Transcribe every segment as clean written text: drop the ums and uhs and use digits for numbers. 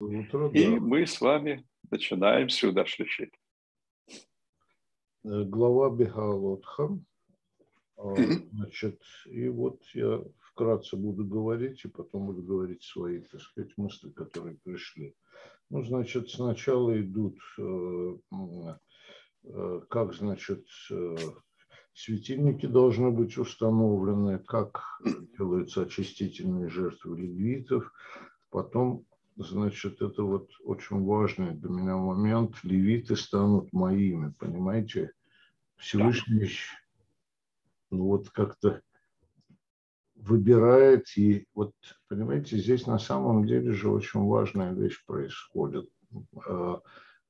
Утро, И да. мы с вами начинаем сюда шлишит. Глава Бехалотха. Мгм. Значит, и вот я вкратце буду говорить, и потом буду говорить свои, так сказать, мысли, которые пришли. Ну, значит, сначала идут, как, значит, светильники должны быть установлены, как делаются очистительные жертвы левитов, потом, значит, это вот очень важный для меня момент, левиты станут моими, понимаете? Да. Всевышний, ну вот как-то выбирает, и вот, понимаете, здесь на самом деле же очень важная вещь происходит.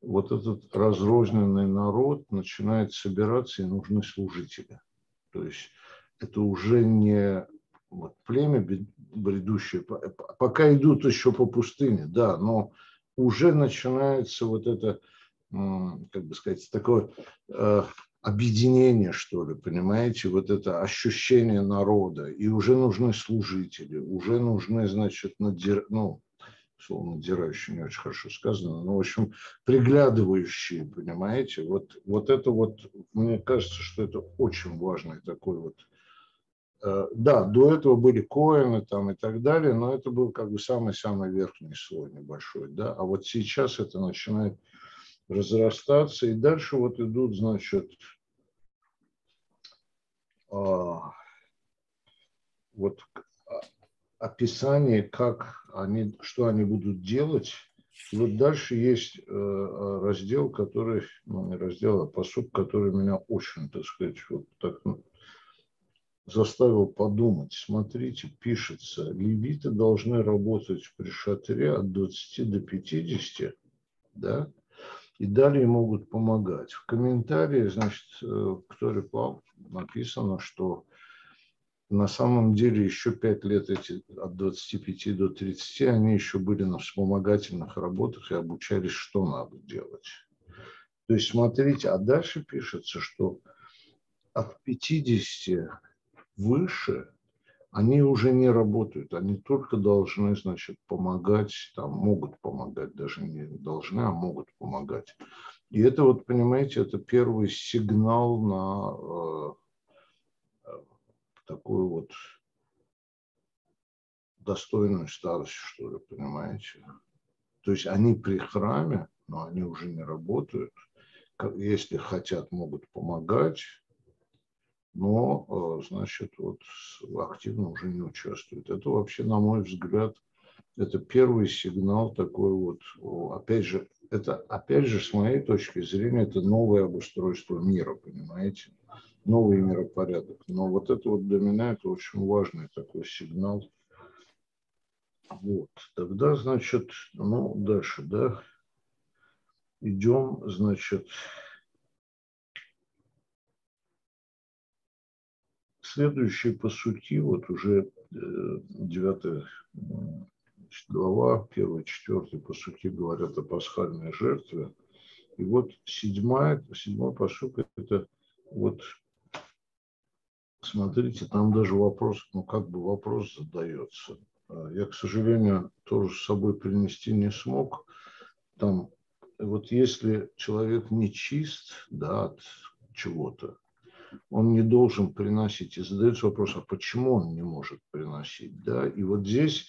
Вот этот разрозненный народ начинает собираться, и нужны служители. То есть это уже не вот племя бредущее, пока идут еще по пустыне, да, но уже начинается вот это, как бы сказать, такое объединение, что ли, понимаете, вот это ощущение народа, и уже нужны служители, уже нужны, значит, ну, слово надзирающие не очень хорошо сказано, но, в общем, приглядывающие, понимаете, вот это вот, мне кажется, что это очень важный такой вот, да, до этого были коины там и так далее, но это был как бы самый-самый верхний слой небольшой, да, а вот сейчас это начинает разрастаться, и дальше вот идут, значит, вот описание, как они, что они будут делать. И вот дальше есть раздел, который, ну не раздел, а пасук, который меня очень, так сказать, вот так заставил подумать. Смотрите, пишется, левиты должны работать при шатре от 20 до 50, да, и далее могут помогать. В комментарии, значит, к Торе написано, что на самом деле еще 5 лет эти от 25 до 30 они еще были на вспомогательных работах и обучались, что надо делать. То есть смотрите, а дальше пишется, что от 50 выше они уже не работают, они только должны, значит, помогать, там могут помогать, даже не должны, а могут помогать. И это вот, понимаете, это первый сигнал на такую вот достойную старость, что ли, понимаете. То есть они при храме, но они уже не работают. Если хотят, могут помогать, но, значит, вот активно уже не участвуют. Это вообще, на мой взгляд, это первый сигнал такой вот, опять же, это, опять же, с моей точки зрения, это новое обустройство мира, понимаете, новый миропорядок. Но вот это вот для меня это очень важный такой сигнал. Вот, тогда, значит, ну, дальше, да, идем, значит, следующие пасуки, вот уже 9 глава, 1-4 пасуки говорят о пасхальной жертве. И вот седьмой пасук, это вот, смотрите, там даже вопрос, ну как бы вопрос задается. Я, к сожалению, тоже с собой принести не смог. Там, вот если человек не чист, да, от чего-то, он не должен приносить. И задается вопрос, а почему он не может приносить? Да? И вот здесь,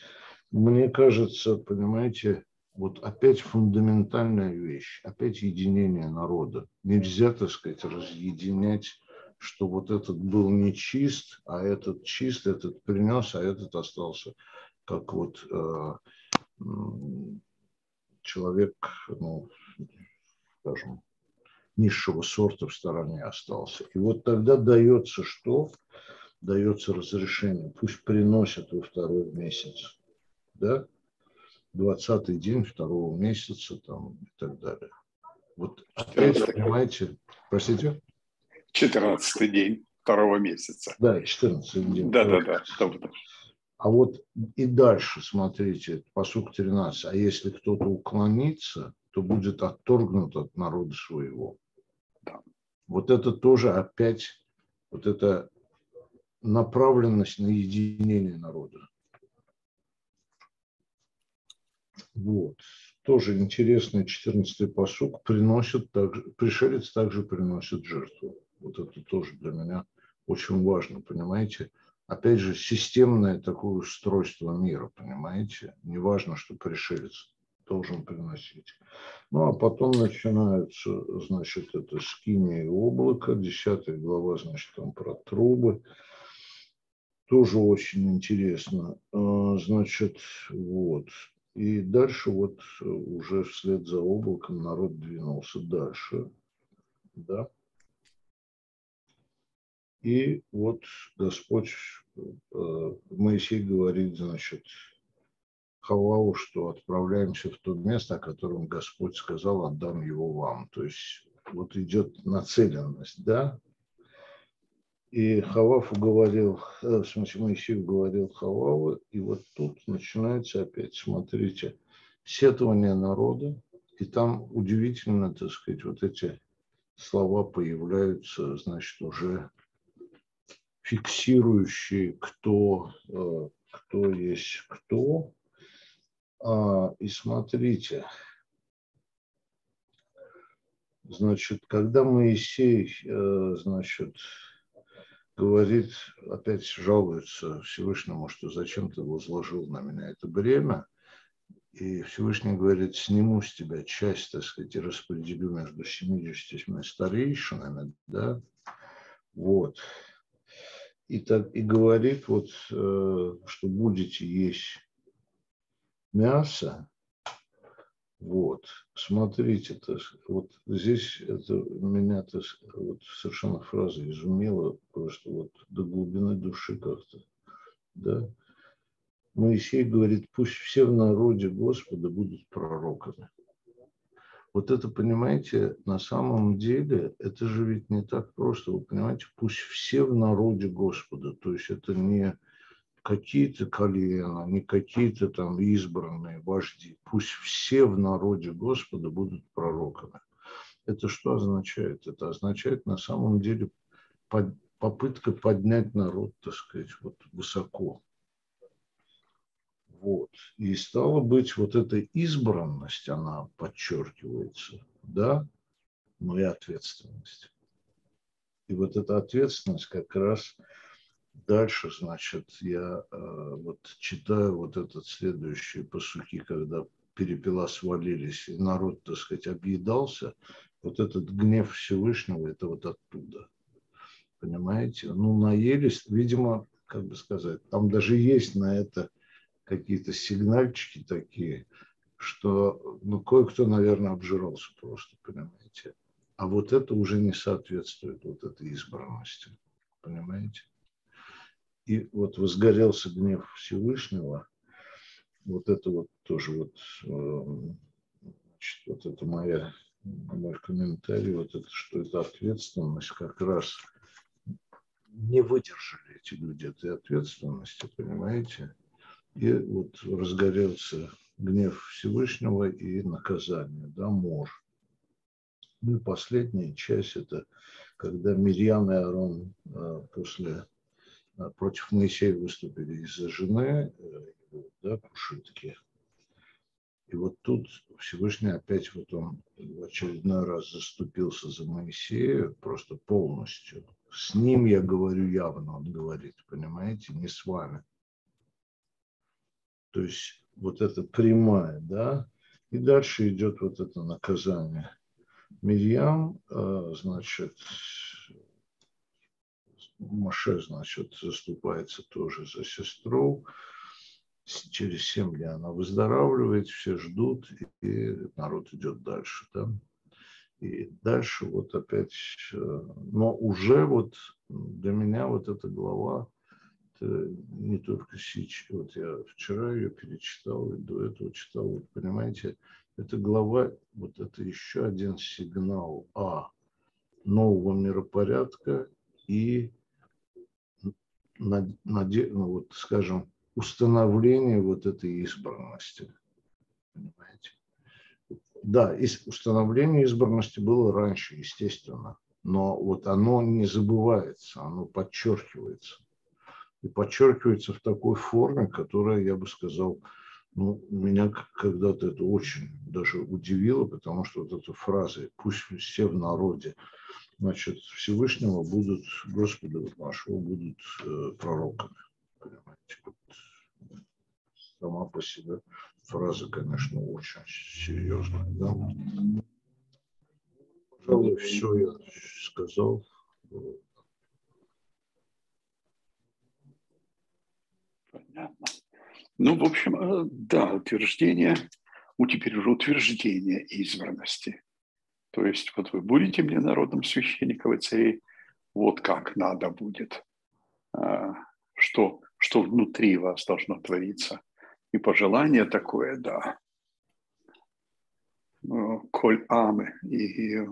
мне кажется, понимаете, вот опять фундаментальная вещь, опять единение народа. Нельзя, так сказать, разъединять, что вот этот был нечист, а этот чист, этот принес, а этот остался как вот человек, ну, скажем, низшего сорта в стороне остался. И вот тогда дается что? Дается разрешение. Пусть приносят во второй месяц. Да? 20-й день второго месяца там, и так далее. Вот опять, 14-й. понимаете, простите? 14-й день второго месяца. Да, 14-й день. Да. А вот и дальше, смотрите, пасук 13. А если кто-то уклонится, то будет отторгнут от народа своего. Да. Вот это тоже опять, вот это направленность на единение народа. Вот. тоже интересный 14-й пасук, пришелец также приносит жертву. Вот это тоже для меня очень важно, понимаете? Опять же, системное такое устройство мира, понимаете? Не важно, что пришелец должен приносить. Ну, а потом начинаются, значит, это скиния и облако, 10 глава, значит, там про трубы. Тоже очень интересно. Значит, вот. И дальше вот уже вслед за облаком народ двинулся дальше. Да. И вот Господь, Моисей говорит, значит, Хавау, что отправляемся в то место, о котором Господь сказал, отдам его вам. То есть вот идет нацеленность, да. И Хавав говорил, в смысле Моисей говорил Хававу, и вот тут начинается опять, смотрите, сетование народа, и там удивительно, так сказать, вот эти слова появляются, значит, уже фиксирующие, кто есть кто. И смотрите, значит, когда Моисей, значит, говорит, опять жалуется Всевышнему, что зачем ты возложил на меня это бремя, и Всевышний говорит, сниму с тебя часть, так сказать, и распределю между 70 старейшинами, да, вот. И говорит, вот, что будете есть мясо, вот, смотрите, вот здесь это меня вот совершенно фраза изумила, просто вот до глубины души как-то, да. Моисей говорит, пусть все в народе Господа будут пророками. Вот это, понимаете, на самом деле, это же ведь не так просто. Вы понимаете, пусть все в народе Господа, то есть это не какие-то колена, не какие-то там избранные вожди. Пусть все в народе Господа будут пророками. Это что означает? Это означает на самом деле попытка поднять народ, так сказать, вот высоко. Вот. И стало быть, вот эта избранность, она подчеркивается, да, но и ответственность. И вот эта ответственность как раз дальше, значит, я вот читаю вот этот следующие пасуки, когда перепела свалились, и народ, так сказать, объедался, вот этот гнев Всевышнего, это вот оттуда. Понимаете? Ну, наелись, видимо, как бы сказать, там даже есть на это какие-то сигнальчики такие, что, ну, кое-кто, наверное, обжирался просто, понимаете? А вот это уже не соответствует вот этой избранности, понимаете? И вот возгорелся гнев Всевышнего, вот это вот тоже вот, значит, вот это мой комментарий, вот это, что это ответственность, как раз не выдержали эти люди этой ответственности, понимаете? И вот разгорелся гнев Всевышнего и наказание, да, мор. Ну и последняя часть, это когда Мирьям и Аарон против Моисея выступили из-за жены, да, Кушитки. И вот тут Всевышний опять вот он в очередной раз заступился за Моисея просто полностью. С ним я говорю явно, он говорит, понимаете, не с вами. То есть вот это прямая, да, и дальше идет вот это наказание. Мирьям, значит, Моше, значит, заступается тоже за сестру. Через 7 дней она выздоравливает, все ждут, и народ идет дальше, да. И дальше вот опять, но уже вот для меня вот эта глава, не только сейчас, вот я вчера ее перечитал, и до этого читал, вот понимаете, эта глава, вот это еще один сигнал нового миропорядка и, вот, скажем, установление вот этой избранности, понимаете. Да, установление избранности было раньше, естественно, но вот оно не забывается, оно подчеркивается. И подчеркивается в такой форме, которая, я бы сказал, Ну, меня когда-то это очень даже удивило, потому что вот эта фраза «пусть все в народе», значит, Всевышнего будут, Господа нашего будут пророками. Понимаете? Вот сама по себе фраза, конечно, очень серьезная. Да? Пожалуй, все я сказал. Понятно. Ну, в общем, да, утверждение, теперь уже утверждение избранности. То есть вот вы будете мне народом священников и царей, вот как надо будет, что внутри вас должно твориться. И пожелание такое, да, коль амы и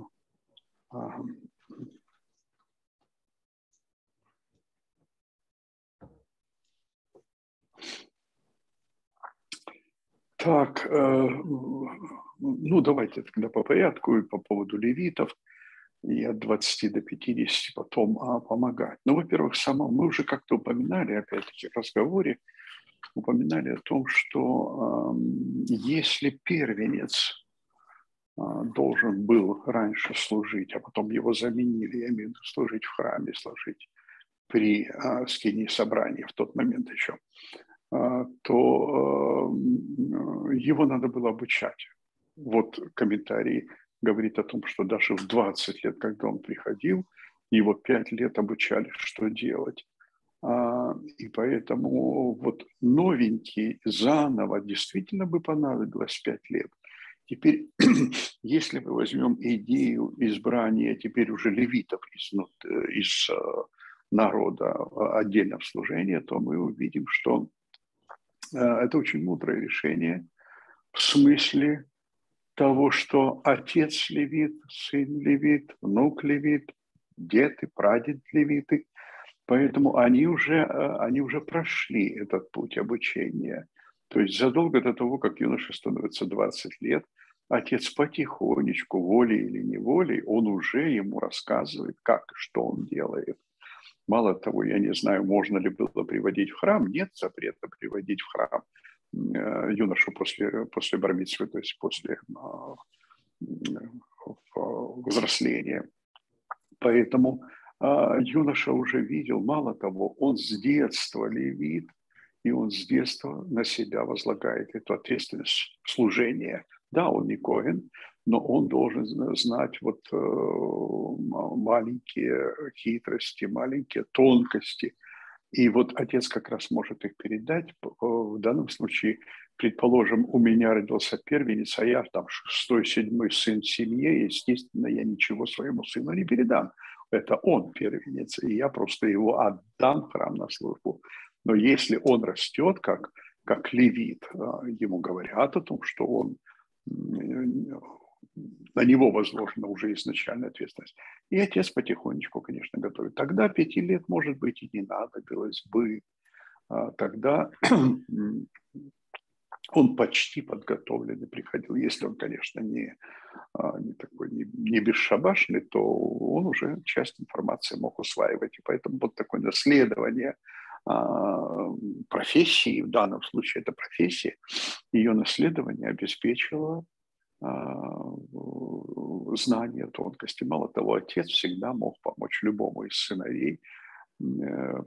так, ну давайте тогда по порядку и по поводу левитов. И от 20 до 50 потом помогать. Ну, во-первых, мы уже как-то упоминали, опять-таки, в разговоре, упоминали о том, что если первенец должен был раньше служить, а потом его заменили, я имею в виду служить в храме, служить при скинии собрания в тот момент еще, то его надо было обучать. Вот комментарий говорит о том, что даже в 20 лет, когда он приходил, его 5 лет обучали, что делать. И поэтому вот новенький заново действительно бы понадобилось 5 лет. Теперь, если мы возьмем идею избрания теперь уже левитов из народа отдельно в служение, то мы увидим, что это очень мудрое решение в смысле того, что отец левит, сын левит, внук левит, дед и прадед левиты. Поэтому они уже прошли этот путь обучения. То есть задолго до того, как юноше становится 20 лет, отец потихонечку, волей или неволей, он уже ему рассказывает, как и что он делает. Мало того, я не знаю, можно ли было приводить в храм. Нет запрета приводить в храм юношу после бар-мицвы, то есть после взросления. Поэтому юноша уже видел, мало того, он с детства левит, и он с детства на себя возлагает эту ответственность служения. Да, он не коэн, но он должен знать вот маленькие хитрости, маленькие тонкости. И вот отец как раз может их передать. В данном случае, предположим, у меня родился первенец, а я там 6-й, 7-й сын в семье, естественно, я ничего своему сыну не передам. Это он первенец, и я просто его отдам в храм на службу. Но если он растет как левит, ему говорят о том, что он на него возложена уже изначальная ответственность. И отец потихонечку, конечно, готовит. Тогда 5 лет, может быть, и не надобилось бы. Тогда он почти подготовленный приходил. Если он, конечно, не такой, не бесшабашный, то он уже часть информации мог усваивать. И поэтому вот такое наследование профессии, в данном случае это профессия, ее наследование обеспечило знания, тонкости. Мало того, отец всегда мог помочь любому из сыновей,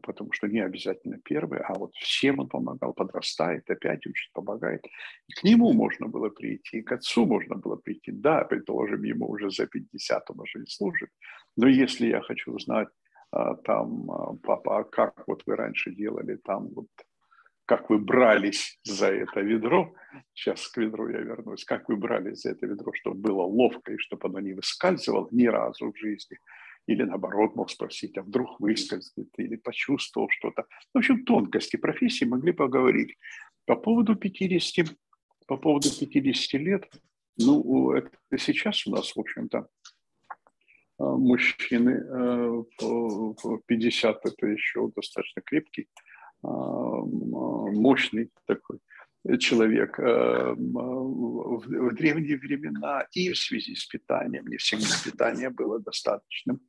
потому что не обязательно первый, а вот всем он помогал, подрастает, опять учит, помогает. И к нему можно было прийти, к отцу можно было прийти. Да, предположим, ему уже за 50, он уже не служит. Но если я хочу узнать, там, папа, как вот вы раньше делали, там вот как вы брались за это ведро, сейчас к ведру я вернусь, как вы брались за это ведро, чтобы было ловко и чтобы оно не выскальзывало ни разу в жизни, или наоборот мог спросить, а вдруг выскользнет, или почувствовал что-то. В общем, тонкости профессии могли поговорить. По поводу 50 лет, ну, это сейчас у нас, в общем-то, мужчины в 50 это еще достаточно крепкий, мощный такой человек. В древние времена и в связи с питанием, не всегда питание было достаточным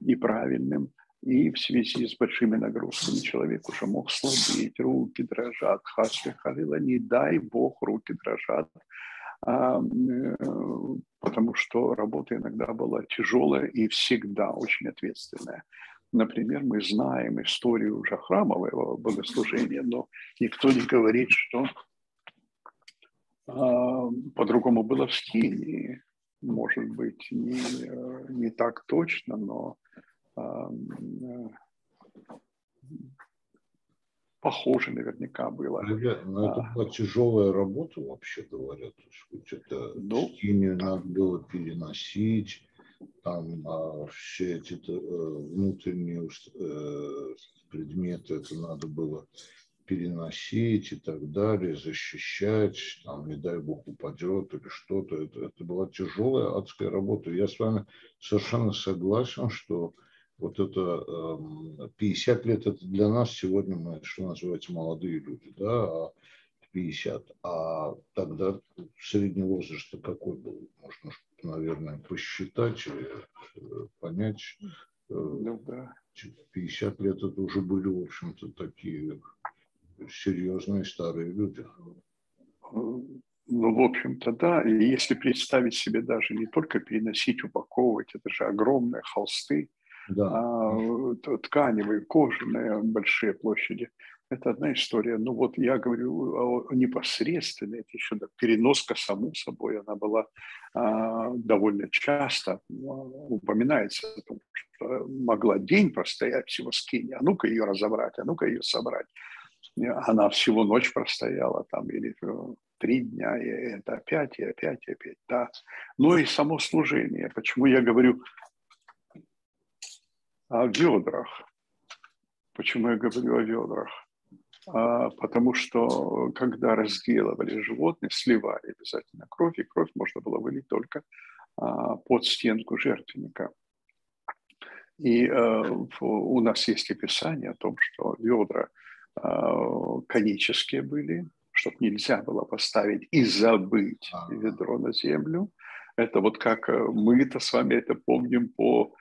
и правильным, И в связи с большими нагрузками человек уже мог слабеть, руки дрожат, хасля халила, не дай Бог, руки дрожат, потому что работа иногда была тяжелая и всегда очень ответственная. Например, мы знаем историю уже храмового богослужения, но никто не говорит, что по-другому было в Скинии. Может быть, не так точно, но похоже наверняка было. Ребят, ну это была тяжелая работа, вообще говоря. То есть, это Скинию надо было переносить, там все эти внутренние предметы, это надо было переносить и так далее, защищать, там, не дай бог упадет или что-то. Это была тяжелая адская работа. Я с вами совершенно согласен, что вот это 50 лет, это для нас сегодня мы, что называется, молодые люди, да, 50. А тогда средний возраст какой был? Можно, наверное, посчитать и понять. Ну, да. 50 лет это уже были, в общем-то, такие серьезные старые люди. Ну, в общем-то, да. И если представить себе даже не только переносить, упаковывать, это же огромные холсты, Да. тканевые, кожаные, большие площади. Это одна история. Ну вот я говорю о непосредственной, это еще переноска, само собой, она была довольно часто упоминается о том, что могла день простоять всего скини, а ну-ка ее разобрать, а ну-ка ее собрать. Она всего ночь простояла там или 3 дня, и это опять, и опять, и опять. Да. Ну и само служение. Почему я говорю о ведрах? Почему я говорю о ведрах? Потому что когда разделывали животных, сливали обязательно кровь, и кровь можно было вылить только под стенку жертвенника. И у нас есть описание о том, что ведра конические были, чтобы нельзя было поставить и забыть ведро на землю. Это вот как мы-то с вами это помним по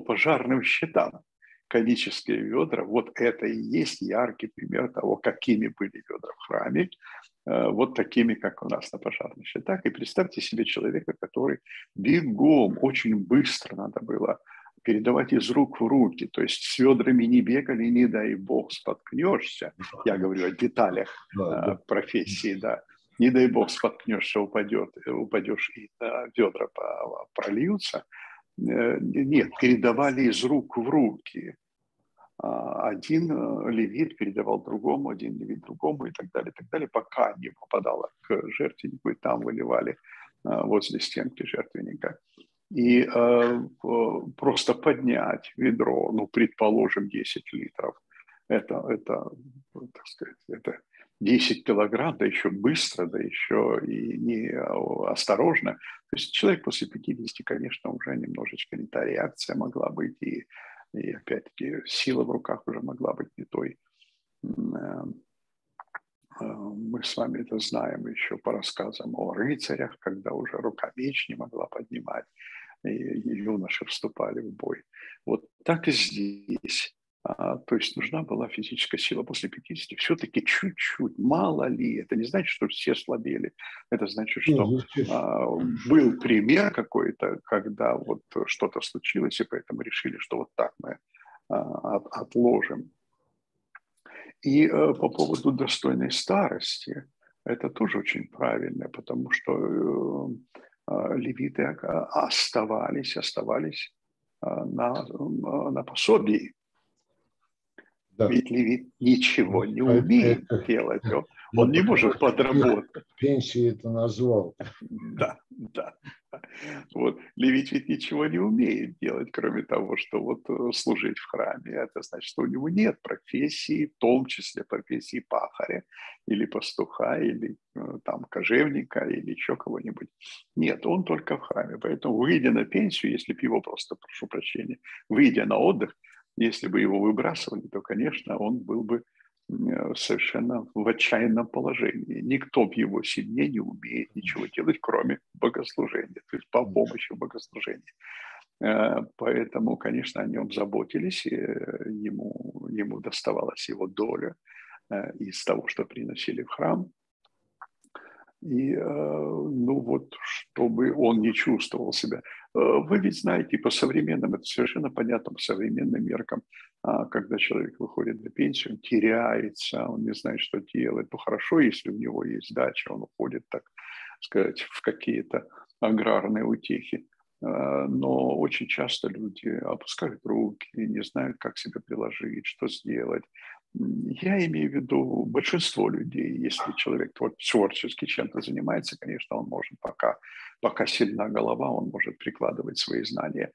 пожарным щитам. Конические ведра, вот это и есть яркий пример того, какими были ведра в храме, вот такими, как у нас на пожарных щитах. И представьте себе человека, который бегом, очень быстро надо было передавать из рук в руки, то есть с ведрами не бегали, не дай бог споткнешься. Я говорю о деталях профессии, да. Не дай бог споткнешься, упадешь и ведра прольются. Нет, передавали из рук в руки. Один левит передавал другому, один левит другому и так далее, пока не попадало к жертвеннику, и там выливали возле стенки жертвенника. И просто поднять ведро, ну, предположим, 10 литров, это, так сказать, это 10 килограмм, да еще быстро, да еще и не осторожно. То есть человек после 50, конечно, уже немножечко не та реакция могла быть, и опять-таки сила в руках уже могла быть не той. Мы с вами это знаем еще по рассказам о рыцарях, когда уже рука меч не могла поднимать, и юноши вступали в бой. Вот так и здесь. То есть нужна была физическая сила после 50. Все-таки чуть-чуть, мало ли. Это не значит, что все слабели. Это значит, что был пример какой-то, когда вот что-то случилось, и поэтому решили, что вот так мы отложим. И по поводу достойной старости, это тоже очень правильно, потому что левиты оставались на пособии. Да. Ведь левит ничего не умеет делать, он не может подработать. Пенсии это назвал. Да. Вот. Левит ведь ничего не умеет делать, кроме того, что вот служить в храме. Это значит, что у него нет профессии, в том числе профессии пахаря или пастуха, или там кожевника, или еще кого-нибудь. Нет, он только в храме. Поэтому, выйдя на пенсию, если бы его просто, прошу прощения, выйдя на отдых, если бы его выбрасывали, то, конечно, он был бы совершенно в отчаянном положении. Никто в его семье не умеет ничего делать, кроме богослужения, то есть по помощи в богослужении. Поэтому, конечно, о нем заботились, и ему доставалась его доля из того, что приносили в храм. И, ну вот, чтобы он не чувствовал себя. Вы ведь знаете, по современным, это совершенно понятно по современным меркам, когда человек выходит на пенсию, он теряется, он не знает, что делать. Ну хорошо, если у него есть дача, он уходит, так сказать, в какие-то аграрные утехи. Но очень часто люди опускают руки, не знают, как себя приложить, что сделать. Я имею в виду большинство людей. Если человек творчески чем-то занимается, конечно, он может, пока сильна голова, он может прикладывать свои знания.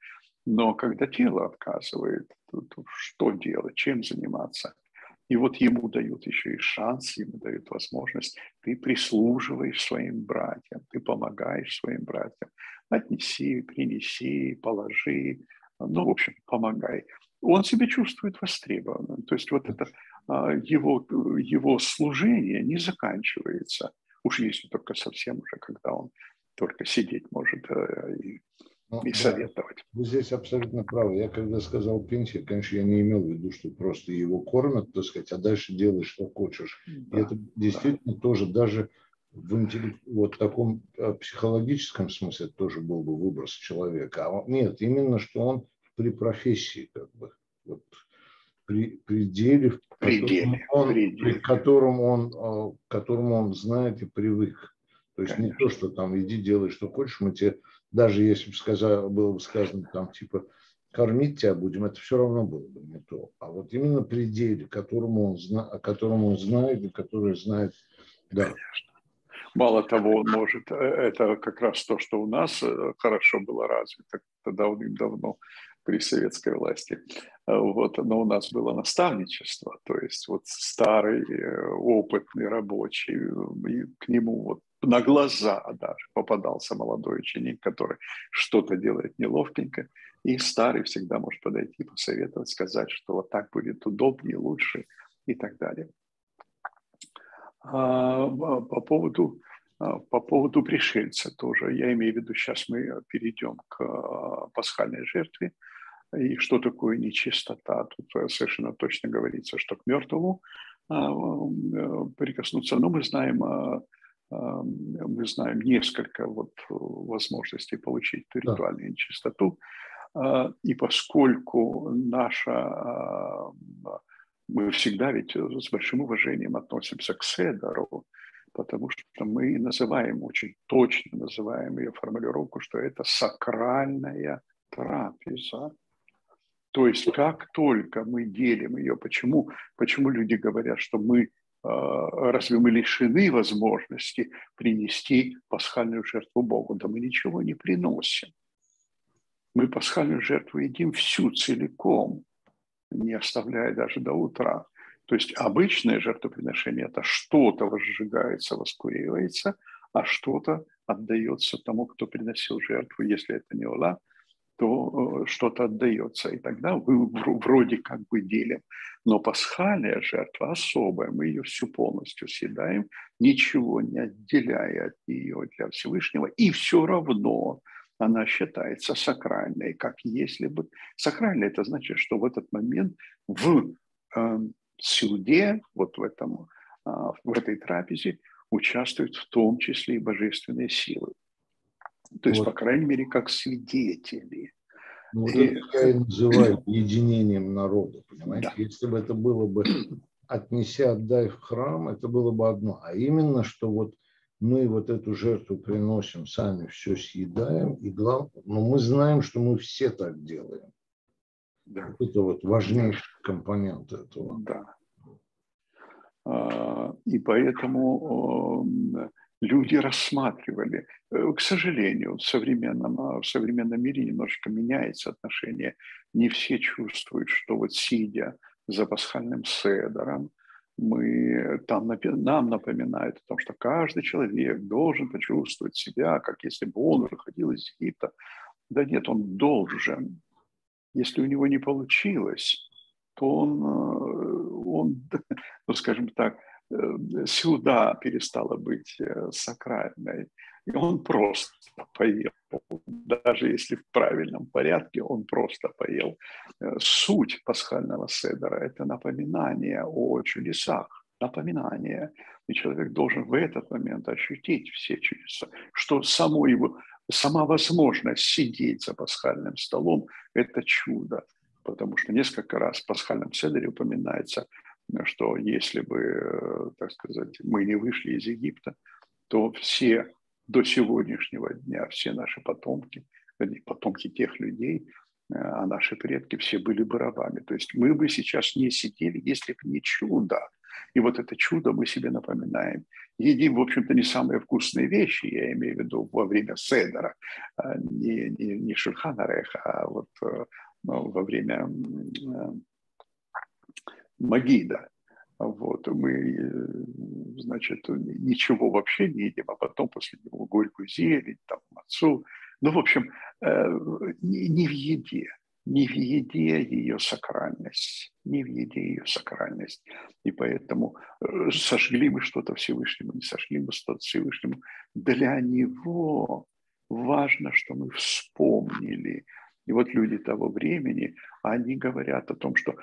Но когда тело отказывает, то что делать, чем заниматься? И вот ему дают еще и шанс, ему дают возможность. Ты прислуживаешь своим братьям, ты помогаешь своим братьям. Отнеси, принеси, положи. Ну, в общем, помогай. Он себя чувствует востребованным. То есть вот это его служение не заканчивается. Уж если только совсем уже, когда он только сидеть может и Да, советовать. вы здесь абсолютно правы. Я когда сказал пенсия, конечно, я не имел в виду, что просто его кормят, так сказать, а дальше делай, что хочешь. И Да, это действительно тоже даже в вот таком психологическом смысле тоже был бы выброс человека. Нет, именно что он при профессии, как бы, вот, при деле, пределе. к которому он знает и привык. То есть не то, Конечно. что там иди делай, что хочешь, мы тебе, даже если бы было бы сказано там типа кормить тебя будем, это все равно было бы не то. А вот именно при деле, о котором он знает и который знает, да. Мало того, он может, это как раз то, что у нас хорошо было развито давным-давно при советской власти. Вот, но у нас было наставничество, то есть вот старый опытный рабочий, и к нему вот на глаза даже попадался молодой ученик, который что-то делает неловкенько, и старый всегда может подойти, посоветовать, сказать, что вот так будет удобнее, лучше и так далее. По поводу пришельца тоже. Я имею в виду, сейчас мы перейдем к пасхальной жертве. И что такое нечистота? Тут совершенно точно говорится, что к мертвому прикоснуться. Но мы знаем несколько вот возможностей получить эту Да. ритуальную нечистоту. И поскольку мы всегда ведь с большим уважением относимся к седеру, потому что мы называем, очень точно называем ее формулировку, что это сакральная трапеза. То есть как только мы делим ее, почему люди говорят, что разве мы лишены возможности принести пасхальную жертву Богу? Да мы ничего не приносим. Мы пасхальную жертву едим всю целиком, не оставляя даже до утра. То есть обычное жертвоприношение – это что-то возжигается, воскуривается, а что-то отдается тому, кто приносил жертву. Если это не ола, то что-то отдается. И тогда мы вроде как бы делим. Но пасхальная жертва особая, мы ее всю полностью съедаем, ничего не отделяя от нее для Всевышнего, и все равно она считается сакральной, как если бы... Сакральной – это значит, что в этот момент в суде, вот в этой трапезе участвуют в том числе и божественные силы. То есть, Вот. по крайней мере, как свидетели. Вот это я и называю единением народа, понимаете? Да. Если бы это было бы отнеси, отдай в храм, это было бы одно. А именно, что вот мы вот эту жертву приносим, сами все съедаем, и главное, но мы знаем, что мы все так делаем. Да. Вот это вот важнейший компонент этого. Да. И поэтому люди рассматривали, к сожалению, в современном мире немножко меняется отношение. Не все чувствуют, что вот сидя за пасхальным седером, нам напоминают о том, что каждый человек должен почувствовать себя, как если бы он выходил из Египта. Да нет, он должен. Если у него не получилось, то он ну, скажем так, сюда перестала быть сакральной. И он просто поел. Даже если в правильном порядке, он просто поел. Суть пасхального седера – это напоминание о чудесах, напоминание. И человек должен в этот момент ощутить все чудеса, что сама возможность сидеть за пасхальным столом – это чудо. Потому что несколько раз в пасхальном седере упоминается, что если бы, так сказать, мы не вышли из Египта, то все до сегодняшнего дня, все наши потомки, потомки тех людей, а наши предки все были бы рабами. То есть мы бы сейчас не сидели, если бы не чудо. И вот это чудо мы себе напоминаем. Едим, в общем-то, не самые вкусные вещи, я имею в виду во время седера, не шульхан арух, а вот во время магида. Вот, мы, значит, ничего вообще не едим, а потом после него горькую зелень, там, мацу. Ну, в общем, не в еде ее сакральность, не в еде ее сакральность. И поэтому сожгли мы что-то Всевышнему, не сожгли мы что-то Всевышнему. Для него важно, что мы вспомнили. И вот люди того времени, они говорят о том, что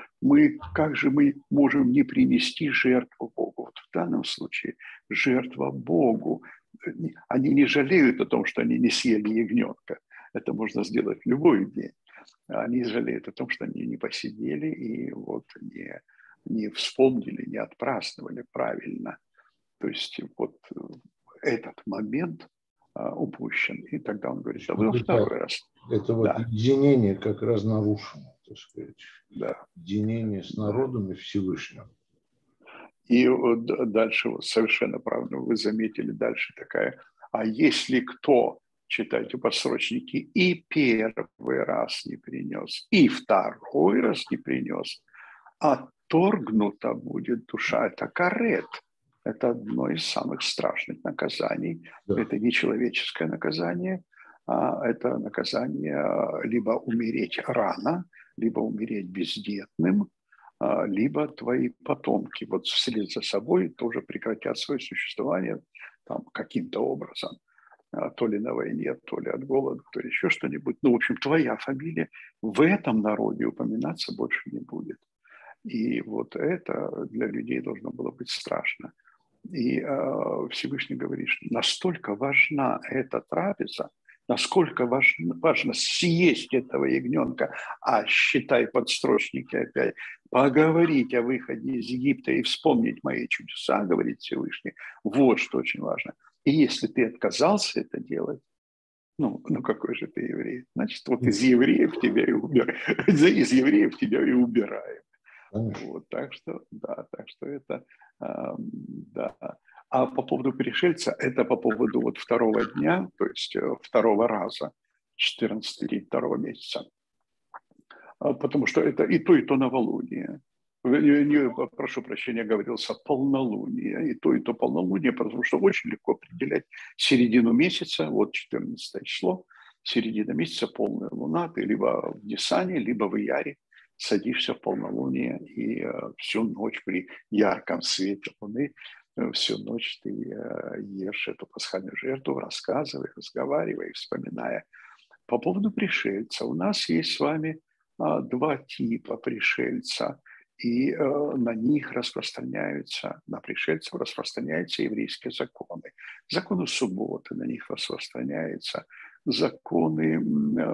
как же мы можем не принести жертву Богу. Вот в данном случае жертва Богу. Они не жалеют о том, что они не съели ягненка. Это можно сделать в любой день. Они жалеют о том, что они не посидели и вот не вспомнили, не отпраздновали правильно. То есть вот этот момент упущен. И тогда он говорит, а вы второй раз. Это вот единение как раз нарушено, так сказать. Да. Единение с народом и Всевышним. И вот дальше вот совершенно правильно вы заметили, дальше такая, а если кто, читайте подсрочники, и первый раз не принес, и второй раз не принес, отторгнута будет душа. Это карет. Это одно из самых страшных наказаний. Да. Это не человеческое наказание, а это наказание либо умереть рано, либо умереть бездетным, либо твои потомки вот вслед за собой тоже прекратят свое существование там, каким-то образом. То ли на войне, то ли от голода, то ли еще что-нибудь. Ну, в общем, твоя фамилия в этом народе упоминаться больше не будет. И вот это для людей должно было быть страшно. И Всевышний говорит, что настолько важна эта трапеза, насколько важно съесть этого ягненка, а считай подстрочники опять, поговорить о выходе из Египта и вспомнить мои чудеса, говорит Всевышний, вот что очень важно. И если ты отказался это делать, ну какой же ты еврей? Значит, вот из евреев тебя и убираем. Из евреев тебя и убираем. Вот, так что это, да. А по поводу пришельца, это по поводу вот второго дня, то есть второго раза, 14 день второго месяца. Потому что это и то новолуние. Прошу прощения, говорился полнолуние, и то полнолуние, потому что очень легко определять середину месяца, вот 14 число, середина месяца, полная луна, ты либо в Нисане, либо в Ияре садишься в полнолуние, и всю ночь при ярком свете луны, всю ночь ты ешь эту пасхальную жертву, рассказывая, разговаривая, вспоминая. По поводу пришельца. У нас есть с вами два типа пришельца, и на них распространяются, на пришельцев распространяются еврейские законы. Законы субботы, на них распространяются законы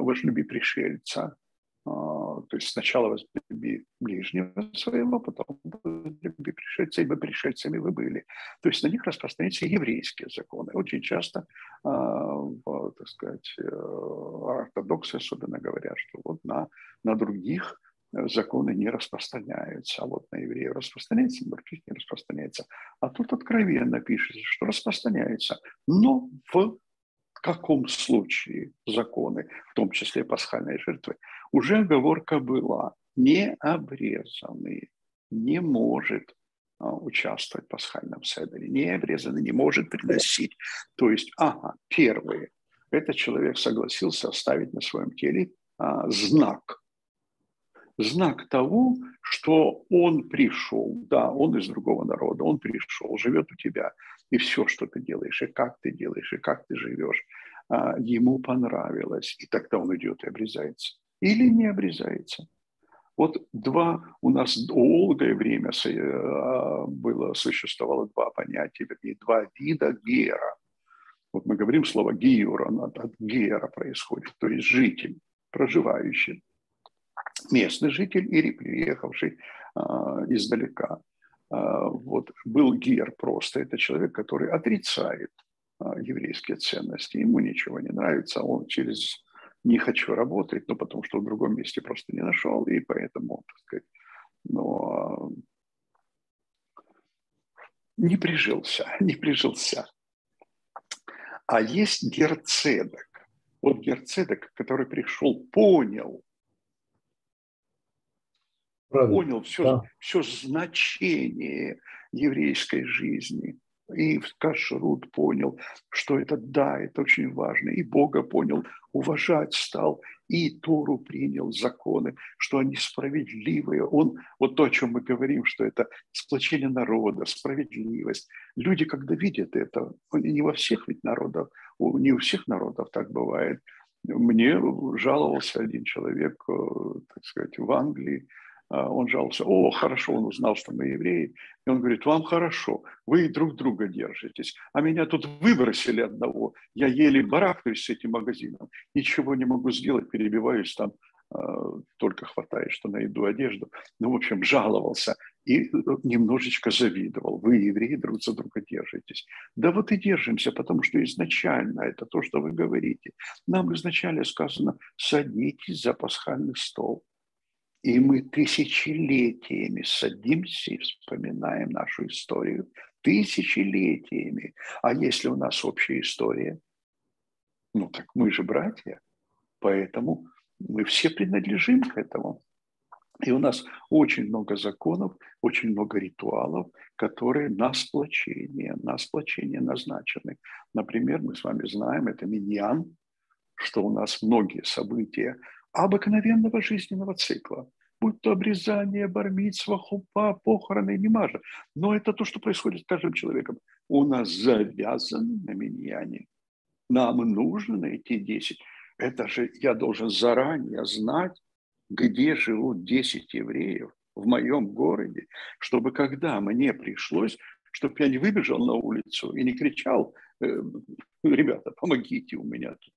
возлюби пришельца. То есть сначала возлюби ближнего своего, потом возлюби пришельца, ибо пришельцами вы были. То есть на них распространяются еврейские законы. Очень часто, так сказать, ортодоксы особенно говорят, что вот на других законы не распространяются, а вот на евреев распространяется, на других не распространяется. А тут откровенно пишется, что распространяется, но в каком случае законы, в том числе пасхальной жертвы, уже оговорка была: необрезанный не может участвовать в пасхальном седере, необрезанный не может приносить. То есть, первое, этот человек согласился оставить на своем теле знак того, что он пришел, да, он из другого народа, он пришел, живет у тебя, И все, что ты делаешь, и как ты живешь, ему понравилось. И тогда он идет и обрезается. Или не обрезается. Вот у нас долгое время существовало два понятия, вернее, два вида гера. Вот мы говорим слово гиюр, оно от гера происходит, то есть житель, проживающий, местный житель или приехавший издалека. Вот был гер просто, это человек, который отрицает еврейские ценности, ему ничего не нравится, он через «не хочу работать», но потому что в другом месте просто не нашел, и поэтому, так сказать, но не прижился. А есть герцедек. Вот герцедек, который пришел, понял все значение еврейской жизни. И в кашрут понял, что это это очень важно. И Бога понял, уважать стал, и Тору принял, законы, что они справедливые. Вот то, о чем мы говорим, что это сплочение народа, справедливость. Люди, когда видят это, не во всех ведь народах, не у всех народов так бывает. Мне жаловался один человек, так сказать, в Англии. Он жаловался, хорошо, он узнал, что мы евреи. И он говорит, вам хорошо, вы друг друга держитесь. А меня тут выбросили одного. Я еле барахтаюсь с этим магазином. Ничего не могу сделать, перебиваюсь там. Только хватает, что найду одежду. Ну, в общем, жаловался и немножечко завидовал. Вы, евреи, друг за друга держитесь. Да вот и держимся, потому что изначально это то, что вы говорите. Нам изначально сказано, садитесь за пасхальный стол. И мы тысячелетиями садимся и вспоминаем нашу историю. Тысячелетиями. А если у нас общая история? Ну, так мы же братья. Поэтому мы все принадлежим к этому. И у нас очень много законов, очень много ритуалов, которые на сплочение назначены. Например, мы с вами знаем, это миньян, что у нас многие события обыкновенного жизненного цикла, будь то обрезание, бар-мицва, хупа, похороны, не важно. Но это то, что происходит с каждым человеком. У нас завязано на миньяне. Нам нужно найти 10. Это же я должен заранее знать, где живут 10 евреев в моем городе, чтобы когда мне пришлось, чтобы я не выбежал на улицу и не кричал, ребята, помогите, у меня тут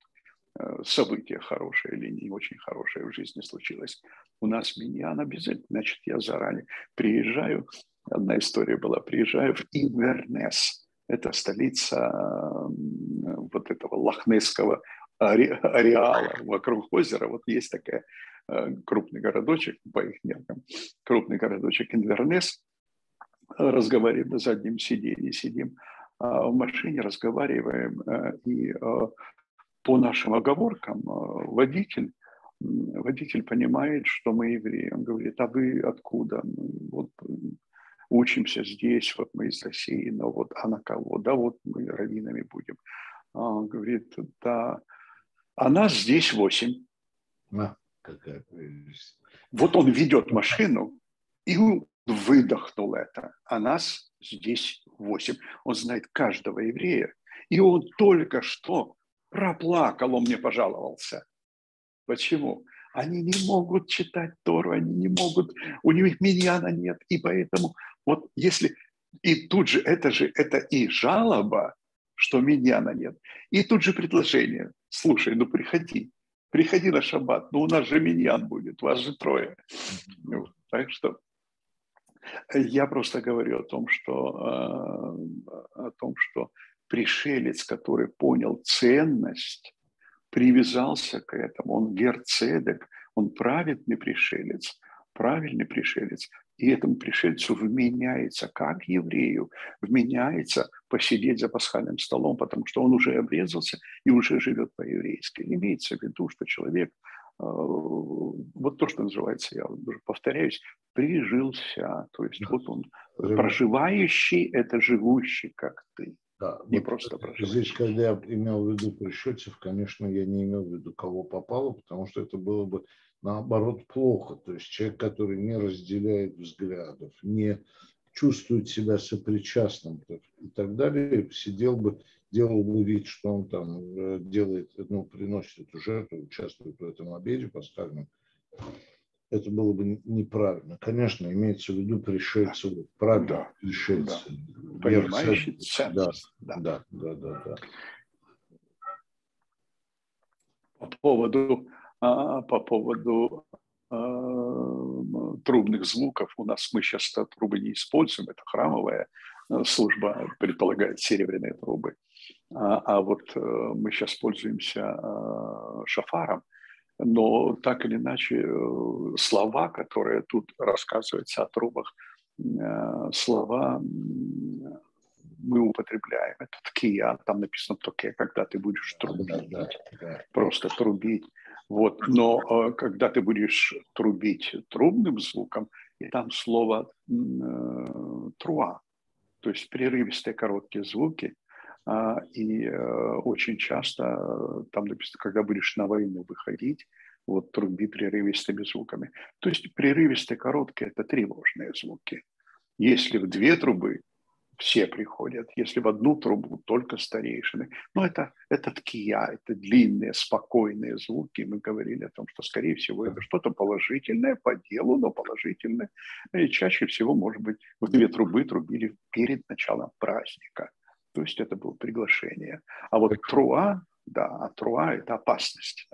событие хорошее или не очень хорошее в жизни случилось. У нас миньян обязательно. Значит, я заранее приезжаю. Одна история была. Приезжаю в Инвернес. Это столица вот этого лохнесского ареала вокруг озера. Вот есть такая крупный городочек, по их меркам, крупный городочек Инвернес. Разговариваем на заднем сиденье, сидим в машине, разговариваем, и по нашим оговоркам водитель понимает, что мы евреи. Он говорит, а вы откуда? Вот учимся здесь, вот мы из России, но вот а на кого? Да вот мы раввинами будем. Он говорит, да, а нас здесь 8. Какая прелесть. Вот он ведет машину и выдохнул это. А нас здесь 8. Он знает каждого еврея. И он только что проплакал, он мне пожаловался. Почему? Они не могут читать Тору, они не могут, у них миньяна нет. И поэтому вот если... И тут же это и жалоба, что миньяна нет. И тут же предложение. Слушай, ну приходи на шаббат, ну у нас же миньян будет, вас же 3. Так что я просто говорю о том, что пришелец, который понял ценность, привязался к этому, он герцедек, он праведный пришелец, и этому пришельцу вменяется, как еврею, вменяется посидеть за пасхальным столом, потому что он уже обрезался и уже живет по-еврейски. Имеется в виду, что человек, вот то, что называется, я уже повторяюсь, прижился, то есть вот он проживающий, это живущий, как ты. Да, Не вот просто здесь, когда я имел в виду пришельцев, конечно, я не имел в виду, кого попало, потому что это было бы, наоборот, плохо. То есть человек, который не разделяет взглядов, не чувствует себя сопричастным и так далее, делал бы вид, что он там делает, ну, приносит эту жертву, участвует в этом обеде пасхальном, это было бы неправильно. Конечно, имеется в виду пришельцы, правильно, Да, пришельцы. да. Понимающий Да, ценность. Да. да, да, да, да. По поводу трубных звуков, у нас мы сейчас трубы не используем, это храмовая служба, предполагает серебряные трубы. А вот мы сейчас пользуемся шафаром, но так или иначе слова, которые тут рассказываются о трубах, слова мы употребляем. Это ткия, там написано токе, когда ты будешь трубить, Да. просто трубить. Вот. Но когда ты будешь трубить трубным звуком, и там слово труа, то есть прерывистые короткие звуки, и очень часто там написано, когда будешь на войну выходить, вот труби прерывистыми звуками. То есть прерывистые короткие – это тревожные звуки. Если в две трубы, все приходят, если в одну трубу только старейшины. Но это ткия, это длинные, спокойные звуки. Мы говорили о том, что, скорее всего, это что-то положительное по делу, но положительное. И чаще всего, может быть, в две трубы трубили перед началом праздника. То есть это было приглашение. А вот труа, да, труа – это опасность.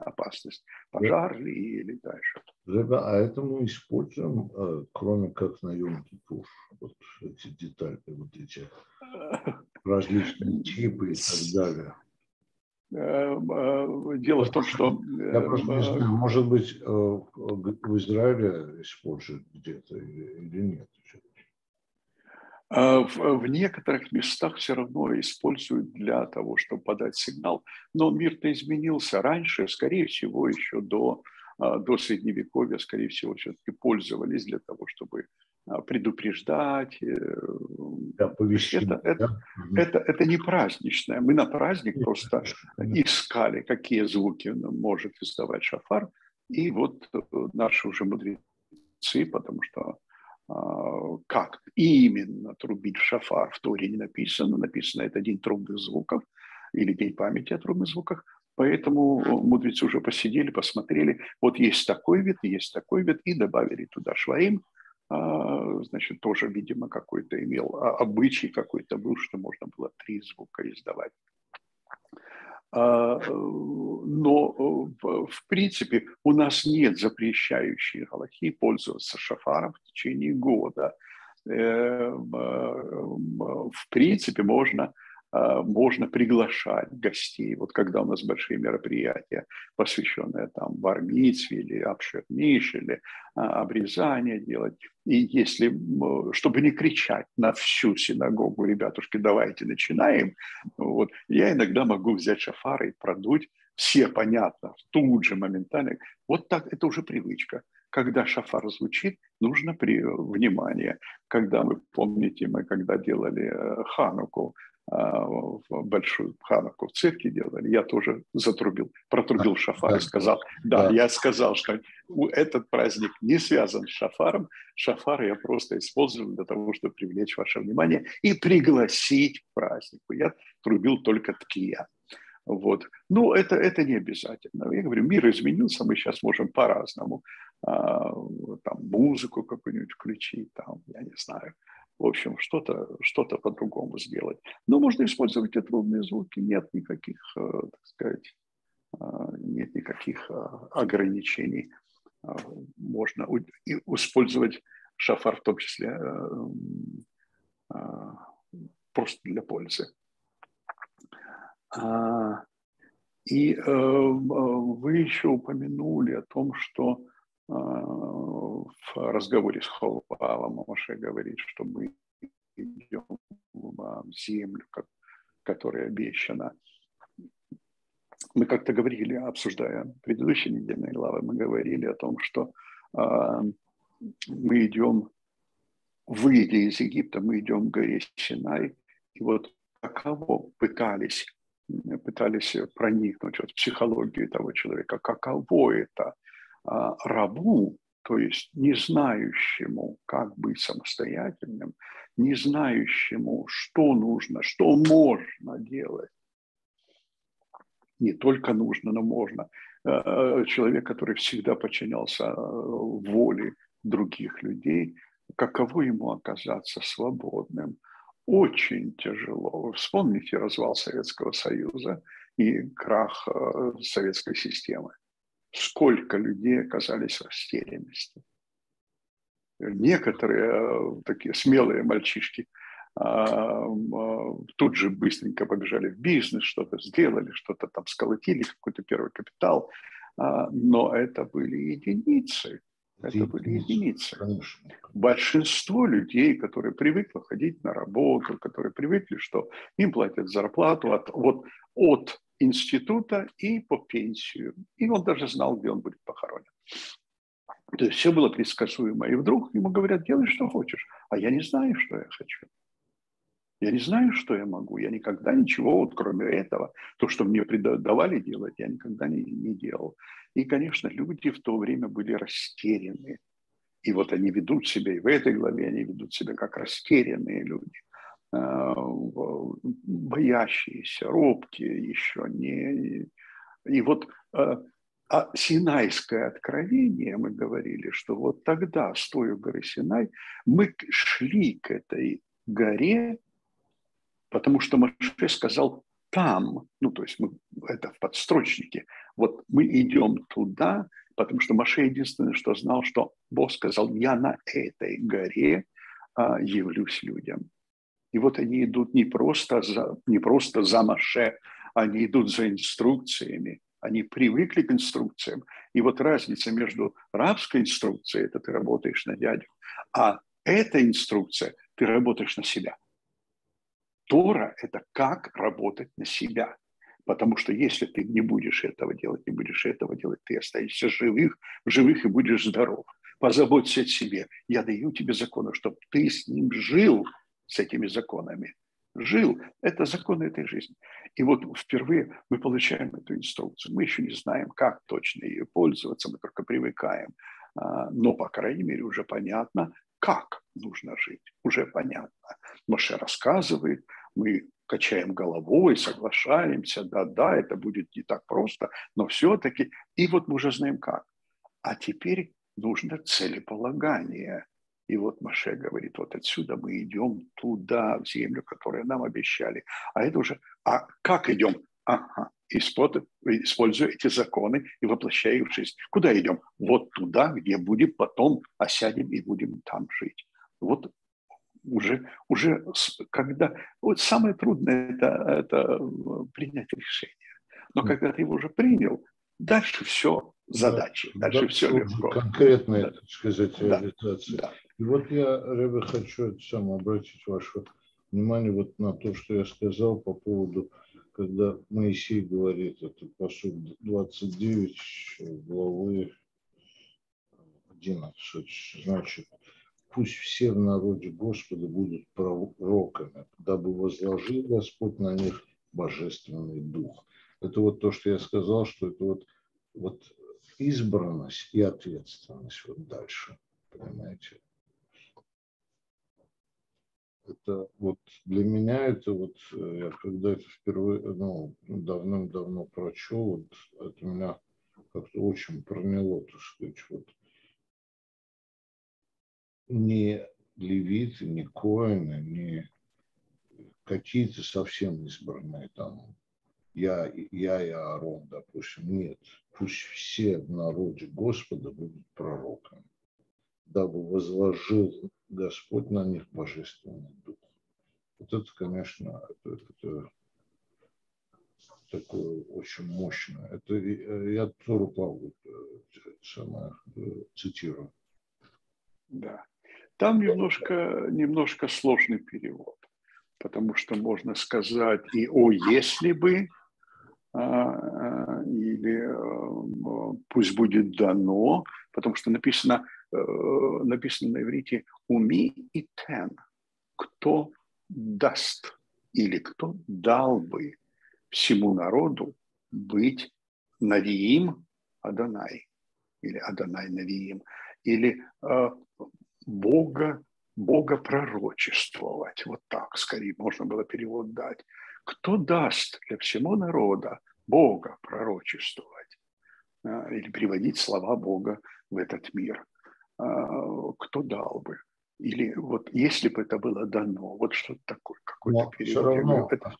Пожар или дальше. А это мы используем, кроме как на Йом-Кипур, вот эти детали, вот эти различные типы и так далее. Дело в том, что... Я просто не знаю, может быть, в Израиле используют где-то или нет. В некоторых местах все равно используют для того, чтобы подать сигнал, но мир-то изменился. Раньше, скорее всего, еще до Средневековья, скорее всего, все-таки пользовались для того, чтобы предупреждать. Это не праздничное. Мы на праздник просто искали, какие звуки может издавать шафар, и вот наши уже мудрецы, потому что как именно трубить в шафар в Торе не написано. Написано это день трубных звуков или день памяти о трубных звуках. Поэтому мудрецы уже посидели, посмотрели. Вот есть такой вид, и добавили туда шваим. Значит, тоже, видимо, какой-то имел обычай какой-то был, что можно было 3 звука издавать. Но, в принципе, у нас нет запрещающей галахи пользоваться шафаром в течение года. В принципе, можно приглашать гостей. Вот когда у нас большие мероприятия, посвященные там бар-мицве или абшер-миш, или обрезание делать. И если, чтобы не кричать на всю синагогу, ребятушки, давайте начинаем, вот, я иногда могу взять шафар и продуть, все понятно, тут же моментально. Вот так, это уже привычка. Когда шафар звучит, нужно внимание. Когда вы помните, мы когда делали Хануку, большую Хануку в цирке делали, я тоже протрубил шафар и сказал, я сказал, что этот праздник не связан с шафаром. Шафар я просто использовал для того, чтобы привлечь ваше внимание и пригласить к празднику. Я трубил только ткия. Вот. Ну, это не обязательно. Я говорю, мир изменился, мы сейчас можем по-разному. Там музыку какую-нибудь включить, там, я не знаю. В общем, что-то по-другому сделать. Но можно использовать и трубные звуки. Нет никаких, так сказать, нет никаких ограничений. Можно использовать шафар в том числе просто для пользы. И вы еще упомянули о том, что в разговоре с Ховавом Моше говорит, что мы идем в землю, которая обещана. Мы как-то говорили, обсуждая предыдущие недельные главы, мы говорили о том, что мы идем, выйдя из Египта, мы идем к горе Синай, и вот каково пытались проникнуть в психологию того человека, каково это рабу, то есть не знающему, как быть самостоятельным, не знающему, что нужно, что можно делать. Не только нужно, но можно. Человек, который всегда подчинялся воле других людей, каково ему оказаться свободным? Очень тяжело. Вспомните развал Советского Союза и крах советской системы. Сколько людей оказались в растерянности. Некоторые такие смелые мальчишки тут же быстренько побежали в бизнес, что-то сделали, что-то там сколотили, какой-то первый капитал. Но это были единицы. Это были единицы. Конечно. Большинство людей, которые привыкли ходить на работу, которые привыкли, что им платят зарплату от института и по пенсию. И он даже знал, где он будет похоронен. То есть все было предсказуемо. И вдруг ему говорят, делай, что хочешь. А я не знаю, что я хочу. Я не знаю, что я могу. Я никогда ничего, вот кроме этого, то, что мне давали делать, я никогда не делал. И, конечно, люди в то время были растеряны. И вот они ведут себя, и в этой главе они ведут себя как растерянные люди, боящиеся, робкие еще не. И вот Синайское откровение, мы говорили, что вот тогда, стоя у горы Синай, мы шли к этой горе, потому что Моше сказал там, ну то есть это в подстрочнике, вот мы идем туда, потому что Моше единственное, что знал, что Бог сказал, я на этой горе явлюсь людям. И вот они идут не просто за Моше, они идут за инструкциями, они привыкли к инструкциям. И вот разница между рабской инструкцией, это ты работаешь на дядю, а эта инструкция, ты работаешь на себя. Тора – это как работать на себя. Потому что если ты не будешь этого делать, ты останешься живых и будешь здоров. Позаботься о себе. Я даю тебе законы, чтобы ты с ним жил, с этими законами. Жил. Это законы этой жизни. И вот впервые мы получаем эту инструкцию. Мы еще не знаем, как точно ее пользоваться, мы только привыкаем. Но, по крайней мере, уже понятно, как нужно жить. Уже понятно. Моше рассказывает, мы качаем головой, соглашаемся, да, это будет не так просто, но все-таки, и вот мы уже знаем как. А теперь нужно целеполагание. И вот Моше говорит, вот отсюда мы идем туда, в землю, которую нам обещали. А это уже, а как идем? Ага, используя эти законы и воплощая их в жизнь. Куда идем? Вот туда, где будем потом осядем и будем там жить. Вот уже когда... Вот самое трудное это принять решение. Но когда ты его уже принял, дальше все задачи, дальше все легко. Конкретная, да. так сказать, реализация. Да. И вот я, Ребе, хочу обратить ваше внимание вот на то, что я сказал по поводу, когда Моисей говорит, это пасук 29 главы 11, значит, пусть все в народе Господа будут пророками, дабы возложил Господь на них божественный дух. Это вот то, что я сказал, что это вот избранность и ответственность вот дальше, понимаете? Это вот для меня это вот, я когда это впервые, давным-давно прочел, вот это меня как-то очень проняло, так сказать, вот не левиты, не коины, не какие-то совсем избранные там, я и Аарон, допустим, нет. Пусть все в народе Господа будут пророками, дабы возложил Господь на них божественный дух. Вот это, конечно, это такое очень мощное. Это я Тору Павлу цитирую. Да. Там немножко сложный перевод, потому что можно сказать и «о, если бы», или «пусть будет дано», потому что написано на иврите «уми и тен», кто даст или кто дал бы всему народу быть Навиим Адонай или Адонай Навиим. или Бога пророчествовать. Вот так скорее можно было перевод дать. Кто даст для всего народа Бога пророчествовать или переводить слова Бога в этот мир? Кто дал бы? Или вот если бы это было дано, вот что-то такое, какой-то Но все перевод. равно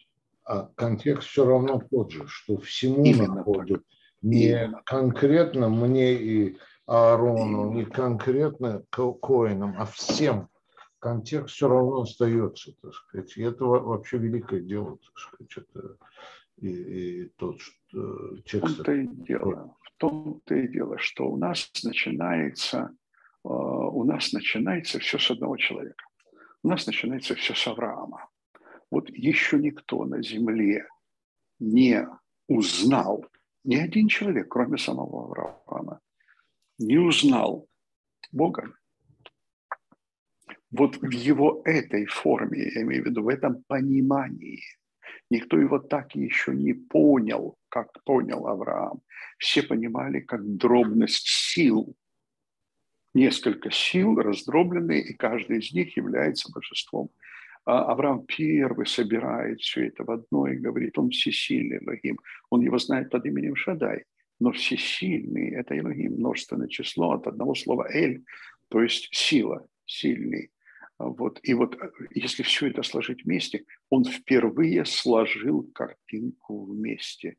контекст все равно тот же, что всему народу, не конкретно мне и Аарону, не конкретно коинам, а всем. Контекст все равно остается, так сказать. И это вообще великое дело, так сказать. Это и тот текст. В том-то и дело, что у нас начинается все с одного человека. У нас начинается все с Авраама. Вот еще никто на земле не узнал, ни один человек, кроме самого Авраама, не узнал Бога. Вот в его этой форме, я имею в виду, в этом понимании, никто его так еще не понял, как понял Авраам. Все понимали, как дробность сил. Несколько сил раздробленные, и каждый из них является божеством. Авраам первый собирает все это в одно и говорит, он всесильный Элохим. Он его знает под именем Шадай, но всесильный – это Элохим, множественное число от одного слова «эль», то есть сила, сильный. Вот. И вот если все это сложить вместе, он впервые сложил картинку вместе.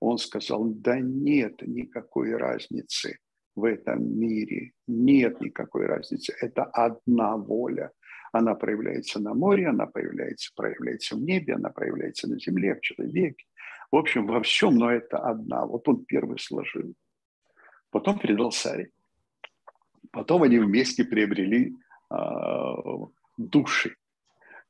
Он сказал, да нет никакой разницы в этом мире, нет никакой разницы, это одна воля. Она проявляется на море, она проявляется в небе, она проявляется на земле, в человеке. В общем, во всем, но это одна. Вот он первый сложил. Потом передал Саре. Потом они вместе приобрели души.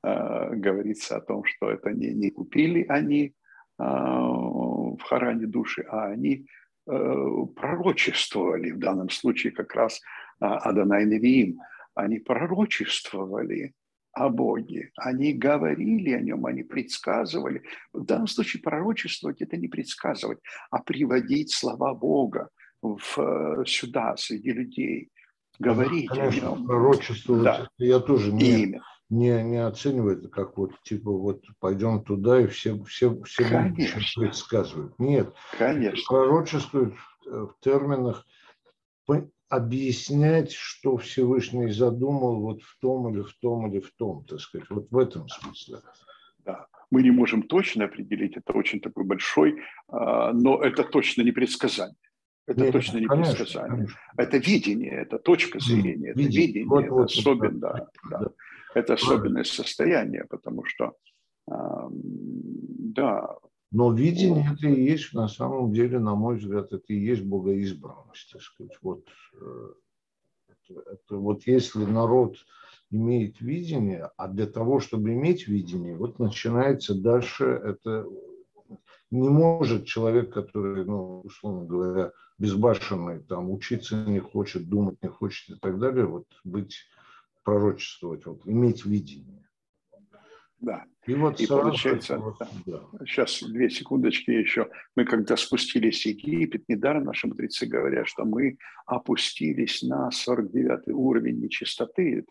Говорится о том, что это не купили они в Харане души, а они пророчествовали, в данном случае как раз Адонай Невиим. Они пророчествовали о Боге, они говорили о нем, они предсказывали. В данном случае пророчествовать – это не предсказывать, а приводить слова Бога сюда, среди людей, говорить о нем. Пророчествовать, да. Я тоже не оцениваю это как вот типа вот пойдем туда и все будущее предсказывают. Нет, конечно. Пророчествуют в терминах объяснять, что Всевышний задумал вот в том или в том или в том, так сказать, вот в этом смысле. Да. Мы не можем точно определить, это очень такой большой, но это точно не предсказание. Это нет, точно не конечно, предсказание. Конечно. Это видение, это точка зрения, это видение, это особенно, да. Это особенное состояние, потому что, да. Но видение это и есть, на самом деле, на мой взгляд, это и есть богоизбранность, так сказать. Вот если народ имеет видение, а для того, чтобы иметь видение, вот начинается дальше это. Не может человек, который, условно говоря, безбашенный, там, учиться не хочет, думать не хочет и так далее, вот пророчествовать, вот, иметь видение. Да. И вот получается, сейчас 2 секундочки еще. Мы когда спустились в Египет, недаром наши мудрецы говорят, что мы опустились на 49-й уровень нечистоты.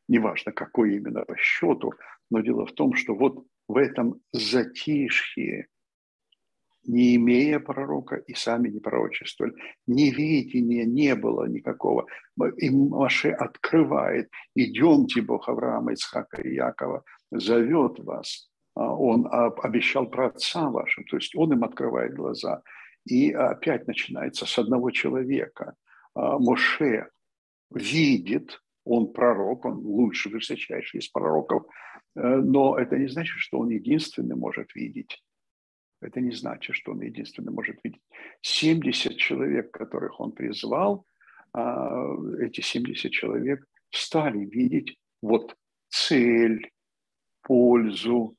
Неважно, какой именно по счету, но дело в том, что вот в этом затишье, не имея пророка и сами не пророчествовали, неведения не было никакого. И Моше открывает, идемте, Бог Авраама, Ицхака и Якова зовет вас. Он обещал про отца вашим, то есть он им открывает глаза. И опять начинается с одного человека. Моше видит, он пророк, он лучший, высочайший из пророков, но это не значит, что он единственный может видеть. Это не значит, что он единственный может видеть. 70 человек, которых он призвал, эти 70 человек стали видеть вот цель, пользу,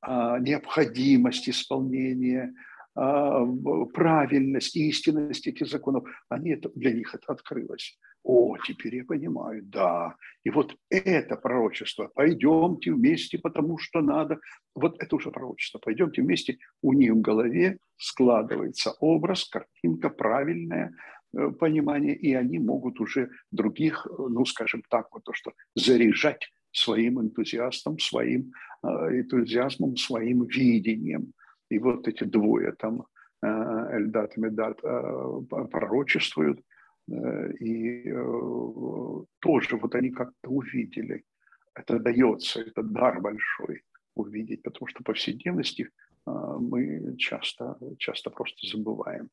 необходимость исполнения, правильность, истинность этих законов. Для них это открылось. Теперь я понимаю, да. И вот это пророчество. Пойдемте вместе, потому что надо. Вот это уже пророчество. Пойдемте вместе. У них в голове складывается образ, картинка правильная. понимание, и они могут уже других, ну, скажем так, вот то, что заряжать своим энтузиазмом, своим видением. И вот эти двое там, Эльдат и Медат, пророчествуют, и тоже вот они как-то увидели. Это дается, это дар большой увидеть, потому что в повседневности мы часто просто забываем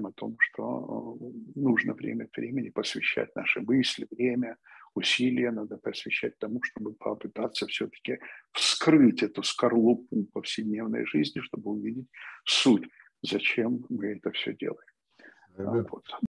о том, что нужно время от времени посвящать наши мысли, время, усилия надо посвящать тому, чтобы попытаться все-таки вскрыть эту скорлупу повседневной жизни, чтобы увидеть суть, зачем мы это все делаем. Ребят, Вот.